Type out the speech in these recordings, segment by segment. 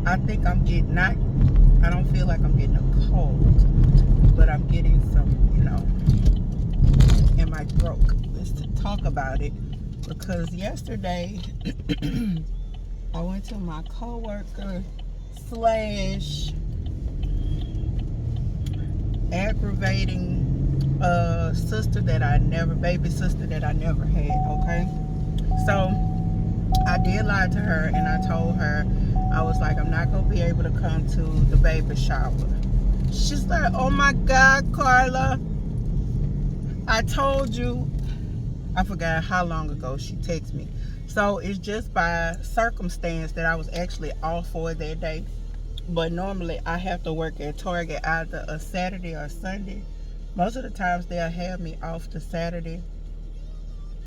I think I'm getting not. I don't feel like I'm getting a cold, but I'm getting some, in my throat. Just to talk about it, because yesterday I went to my coworker slash aggravating sister that I never, baby sister that I never had. Okay, so I did lie to her, and I told her, I was like, I'm not gonna be able to come to the baby shower. She's like, oh my God, Carla, I told you. I forgot how long ago she texted me. So it's just by circumstance that I was actually off for that day. But normally I have to work at Target either a Saturday or Sunday. Most of the times they'll have me off the Saturday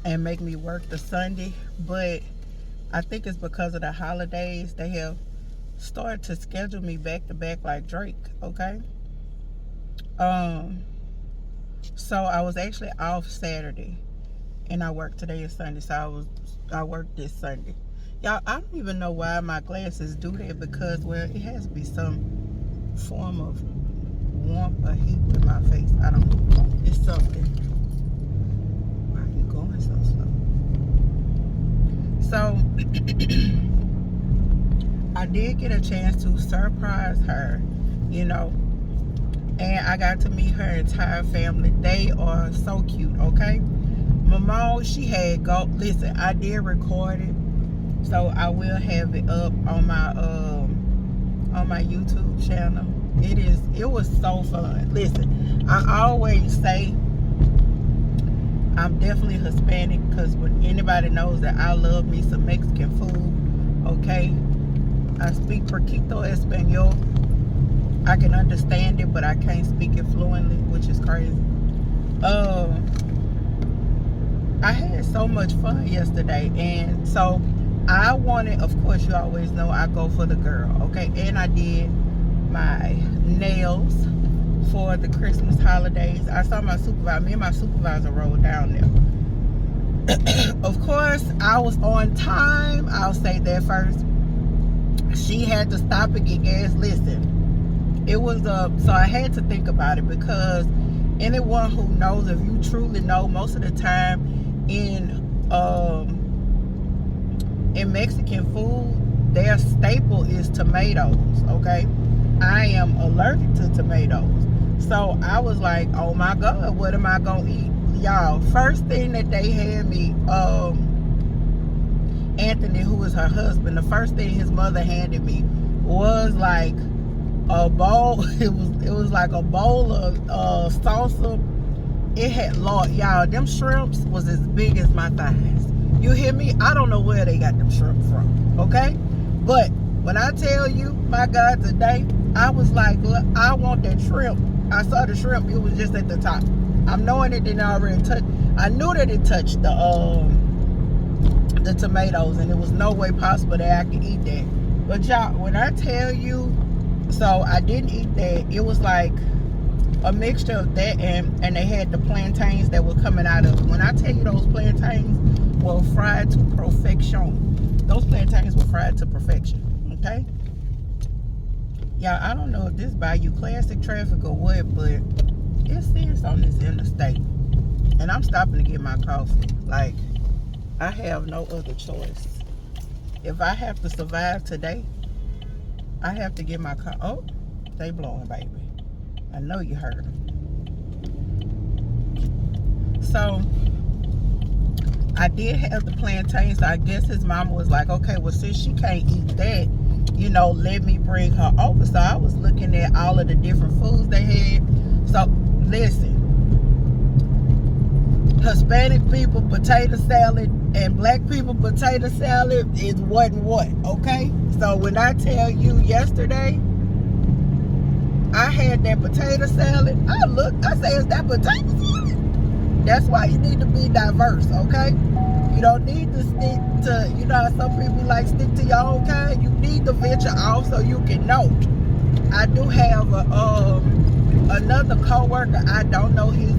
and make me work the Sunday. But I think it's because of the holidays. They have started to schedule me back to back like Drake, okay? So I was actually off Saturday and I worked today and Sunday. So I worked this Sunday. Y'all, I don't even know why my glasses do that, because, well, it has to be some form of warmth or heat with my face. I don't know. It's something. Why are you going so slow? So I did get a chance to surprise her, and I got to meet her entire family. They are so cute, okay? My mom, she had listen, I did record it, so I will have it up on my YouTube channel. It was so fun. Listen, I always say I'm definitely Hispanic, because when anybody knows that I love me some Mexican food, okay? I speak poquito Espanol. I can understand it, but I can't speak it fluently, which is crazy. I had so much fun yesterday, and so I wanted, of course, you always know I go for the girl, okay? And I did my nails for the Christmas holidays. I saw my supervisor, me and my supervisor rode down there. Of course, I was on time. I'll say that first. She had to stop and get gas. Listen, it was so I had to think about it, because anyone who knows, if you truly know, most of the time in Mexican food, their staple is tomatoes, okay? I am allergic to tomatoes. So I was like, oh my God, what am I gonna eat? Y'all, first thing that they had me, Anthony, who was her husband, the first thing his mother handed me was like a bowl. It was like a bowl of salsa. It had, Lord, y'all, them shrimps was as big as my thighs. You hear me? I don't know where they got them shrimp from, okay? But when I tell you, my God, today, I was like, look, I want that shrimp. I saw the shrimp, it was just at the top. I'm knowing it didn't already touch. I knew that it touched the tomatoes, and there was no way possible that I could eat that. But y'all, when I tell you, so I didn't eat that. It was like a mixture of that, and they had the plantains that were coming out of it. When I tell you, those plantains were fried to perfection. Those plantains were fried to perfection, okay? Y'all, I don't know if this Bayou Classic traffic or what, but it says on this interstate. And I'm stopping to get my coffee. Like, I have no other choice. If I have to survive today, I have to get my coffee. Oh, they blowing, baby. I know you heard them. So I did have the plantains. So I guess his mama was like, okay, well, since she can't eat that, let me bring her over. So I was looking at all of the different foods they had. So listen, Hispanic people potato salad and black people potato salad is what and what, okay? So when I tell you yesterday, I had that potato salad. I say, is that potato salad? That's why you need to be diverse, okay? You don't need to stick to, how some people like stick to your own kind. You need to venture off so you can know. I do have another coworker. I don't know his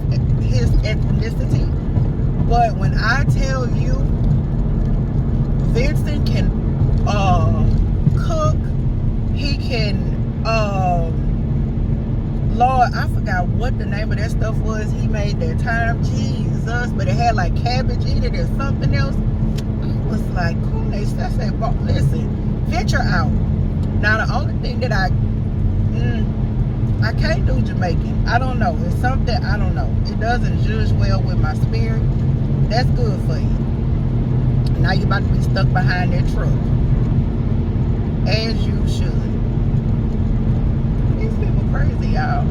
ethnicity, but when I tell you, Vincent can making Lord, I forgot what the name of that stuff was he made that time. Jesus, but it had like cabbage in it or something else. I was like, cool. I said, listen, venture out. Now the only thing that I can't do Jamaican. I don't know. It's something, I don't know. It doesn't judge well with my spirit. That's good for you. Now you're about to be stuck behind that truck. As you should. These people crazy, y'all.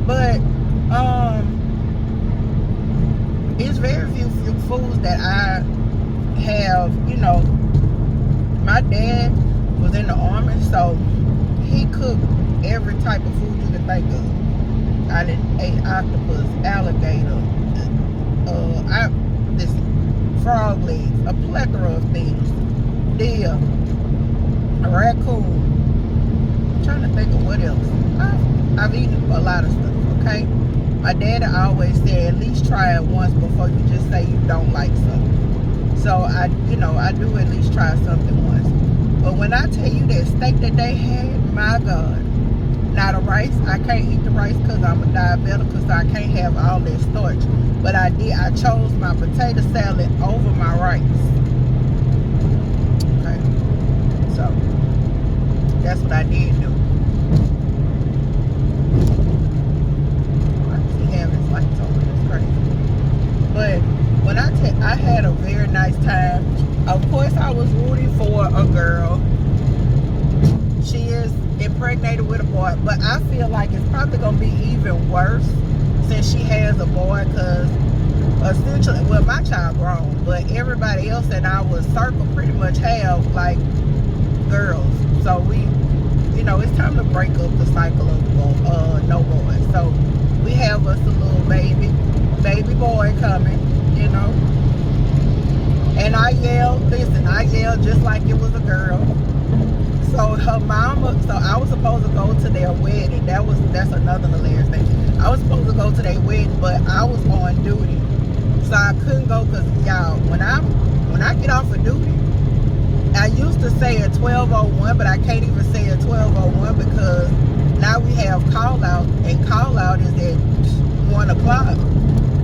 But it's very few foods that I have, you know. My dad was in the army, so he cooked every type of food you could think of. I done ate octopus, alligator, frog legs, a plethora of things. Deer, a raccoon. I'm trying to think of what else. I've eaten a lot of stuff, okay? My dad always said, at least try it once before you just say you don't like something. So I do at least try something once. But when I tell you that steak that they had, my God. Now the rice, I can't eat the rice because I'm a diabetic, so I can't have all that starch. But I chose my potato salad over my rice. Okay. So that's what I did do. I see having lights on, it's crazy. But when I had a very nice time. Of course I was rooting for a girl. She is impregnated with a boy, but I feel like it's probably gonna be even worse since she has a boy, because essentially, well, my child grown, but everybody else in our circle pretty much have like girls. So we, it's time to break up the cycle of no boys. So we have us a little baby boy coming, and I yelled just like it was a girl. So her mama, I was supposed to go to their wedding. That's another hilarious thing. I was supposed to go to their wedding, but I was on duty, so I couldn't go. Cause y'all, when I get off of duty, I used to say at 12:01, but I can't even say at 12:01 because now we have call out, and call out is at 1 o'clock.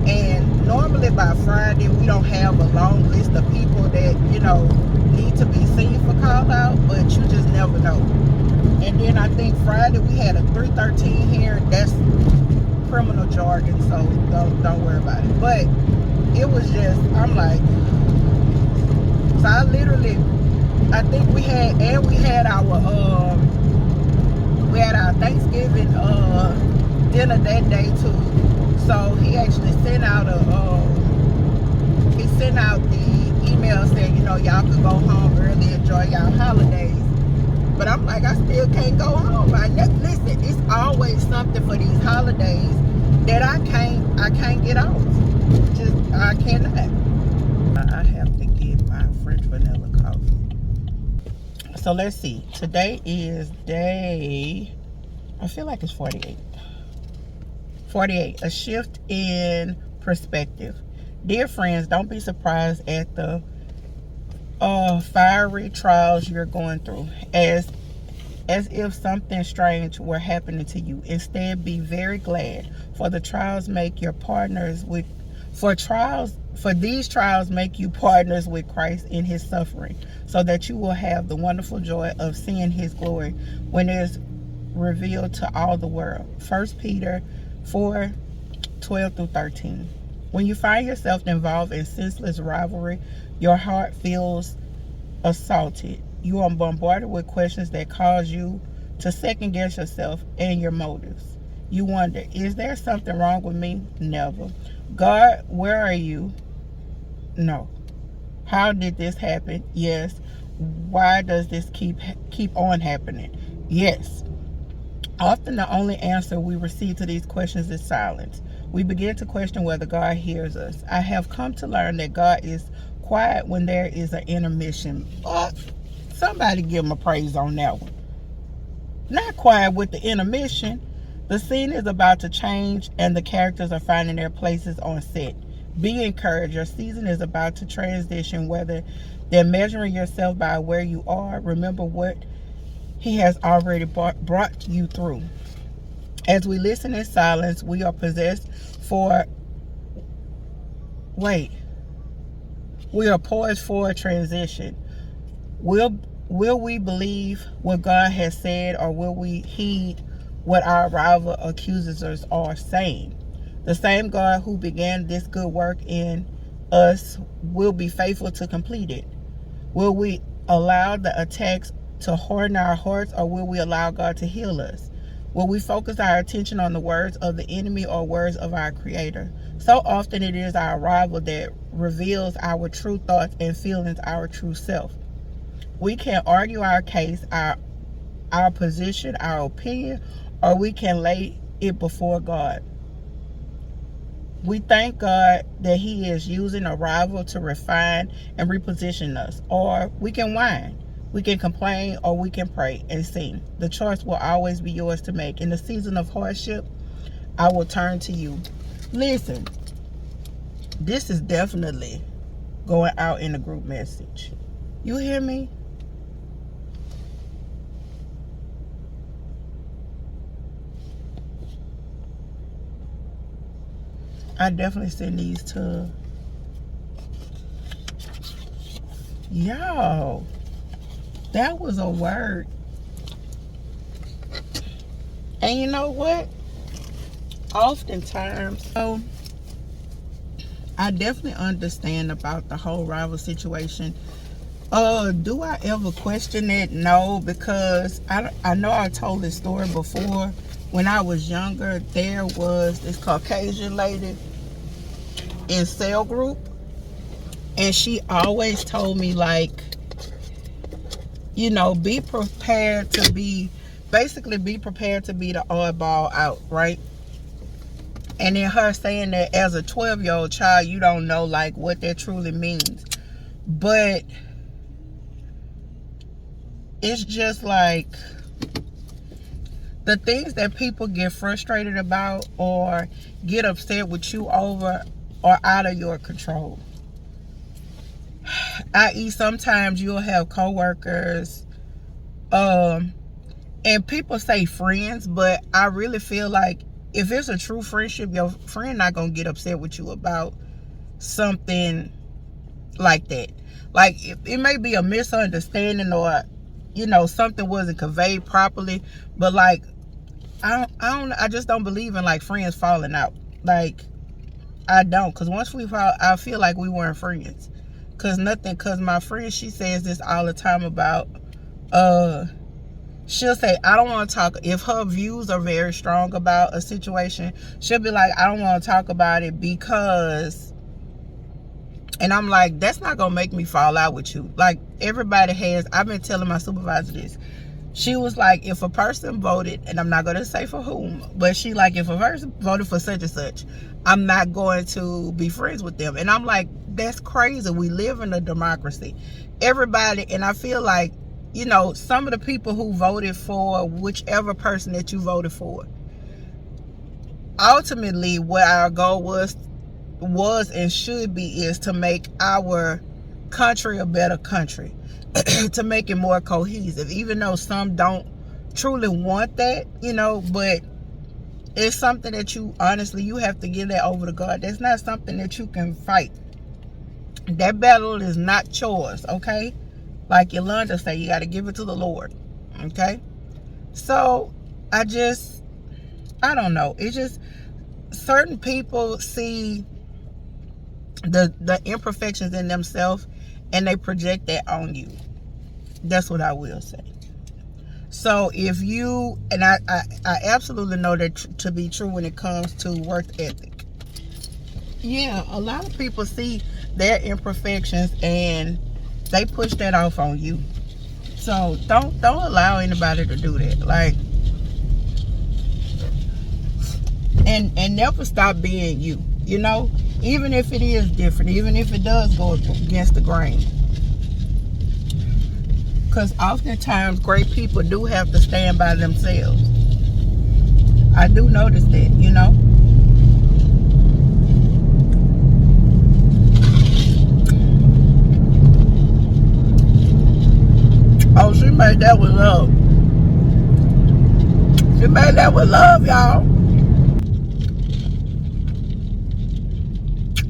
And normally by Friday we don't have a long list of people that need to be seen for call out, but you just never know. And then I think Friday we had a 313 here. That's criminal jargon, so don't worry about it. But it was just, I'm like, so I think we had our Thanksgiving dinner that day too. So he actually sent out the email saying, y'all could go home early, enjoy y'all holidays. But I'm like, I still can't go home. Listen, it's always something for these holidays that I can't get off. I cannot. I have to get my French vanilla coffee. So let's see. Today is day, I feel like it's 48. 48, a shift in perspective. Dear friends, don't be surprised at the fiery trials you're going through as if something strange were happening to you. Instead, be very glad, for the trials make your partners with for these trials make you partners with Christ in his suffering, so that you will have the wonderful joy of seeing his glory when it is revealed to all the world. 1 Peter 4:12-13. When you find yourself involved in senseless rivalry, your heart feels assaulted. You are bombarded with questions that cause you to second guess yourself and your motives. You wonder, is there something wrong with me? Never. God, where are you? No. How did this happen? Yes. Why does this keep on happening? Yes. Often the only answer we receive to these questions is silence. We begin to question whether God hears us. I have come to learn that God is quiet when there is an intermission. Somebody give him a praise on that one. Not quiet with the intermission. The scene is about to change and the characters are finding their places on set. Be encouraged. Your season is about to transition, whether they're measuring yourself by where you are. Remember what He has already brought you through. As we listen in silence, we are possessed for, wait, we are poised for a transition. Will will we believe what God has said, or will we heed what our rival accusers are saying? The same God who began this good work in us will be faithful to complete it. Will we allow the attacks to harden our hearts, or will we allow God to heal us? Will we focus our attention on the words of the enemy or words of our Creator? So often it is our rival that reveals our true thoughts and feelings, our true self. We can argue our case, our position, our opinion, or we can lay it before God. We thank God that He is using a rival to refine and reposition us. Or we can whine, we can complain, or we can pray and sing. The choice will always be yours to make. In the season of hardship, I will turn to you. Listen, this is definitely going out in a group message. You hear me? I definitely send these to y'all. That was a word. And you know what? Oftentimes, so I definitely understand about the whole rival situation. Do I ever question it? No, because I know I told this story before. When I was younger, there was this Caucasian lady in cell group, and she always told me, like, be prepared to be the oddball out, right? And then her saying that as a 12-year-old child, you don't know like what that truly means. But it's just like the things that people get frustrated about or get upset with you over are out of your control. I.e., sometimes you'll have coworkers, and people say friends, but I really feel like if it's a true friendship, your friend not gonna get upset with you about something like that. Like, it may be a misunderstanding, or something wasn't conveyed properly, but like I just don't believe in like friends falling out. Like, I don't, because once we fall, I feel like we weren't friends. Because my friend, she says this all the time about, she'll say, I don't want to talk. If her views are very strong about a situation, she'll be like, I don't want to talk about it because, and I'm like, that's not going to make me fall out with you. Like, everybody has, I've been telling my supervisor this. She was like, if a person voted, and I'm not going to say for whom, but she like, if a person voted for such and such, I'm not going to be friends with them. And I'm like, that's crazy. We live in a democracy. Everybody, and I feel like, some of the people who voted for whichever person that you voted for, ultimately what our goal was and should be is to make our country a better country. To make it more cohesive, even though some don't truly want that, but it's something that you have to give that over to God. That's not something that you can fight. That battle is not yours, okay? Like Yolanda say, you got to give it to the Lord, okay? So I don't know. It's just certain people see the imperfections in themselves and they project that on you. That's what I will say. So if you, and I absolutely know that to be true when it comes to work ethic. Yeah, a lot of people see their imperfections and they push that off on you. So don't allow anybody to do that. Like, and never stop being you. Even if it is different, even if it does go against the grain. Because oftentimes great people do have to stand by themselves. I do notice that, Oh, she made that one up. She made that with love, y'all.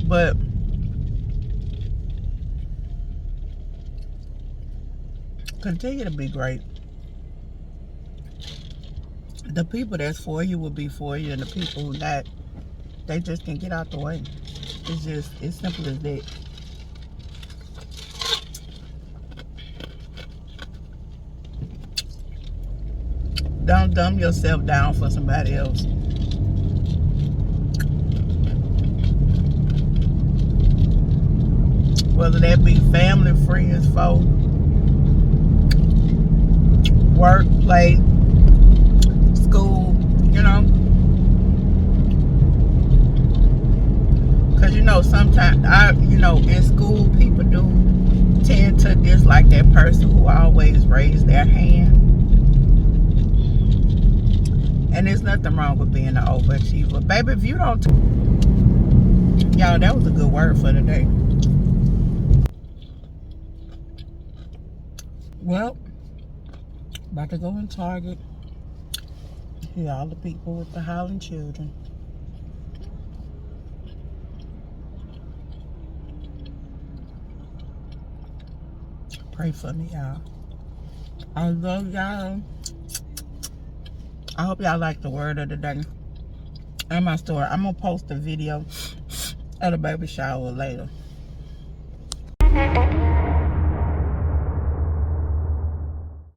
But continue to be great. The people that's for you will be for you, and the people who not, they just can get out the way. It's simple as that. Don't dumb yourself down for somebody else. Whether that be family, friends, folks, work, play, school, you know. Because, you know, sometimes, in school, people do tend to dislike that person who always raised their hand. And there's nothing wrong with being an overachiever. Baby, if you don't... Y'all, that was a good word for today. Well, about to go in Target. Here all the people with the howling children. Pray for me, y'all. I love y'all. I hope y'all like the word of the day and my story. I'm gonna post a video of the baby shower later.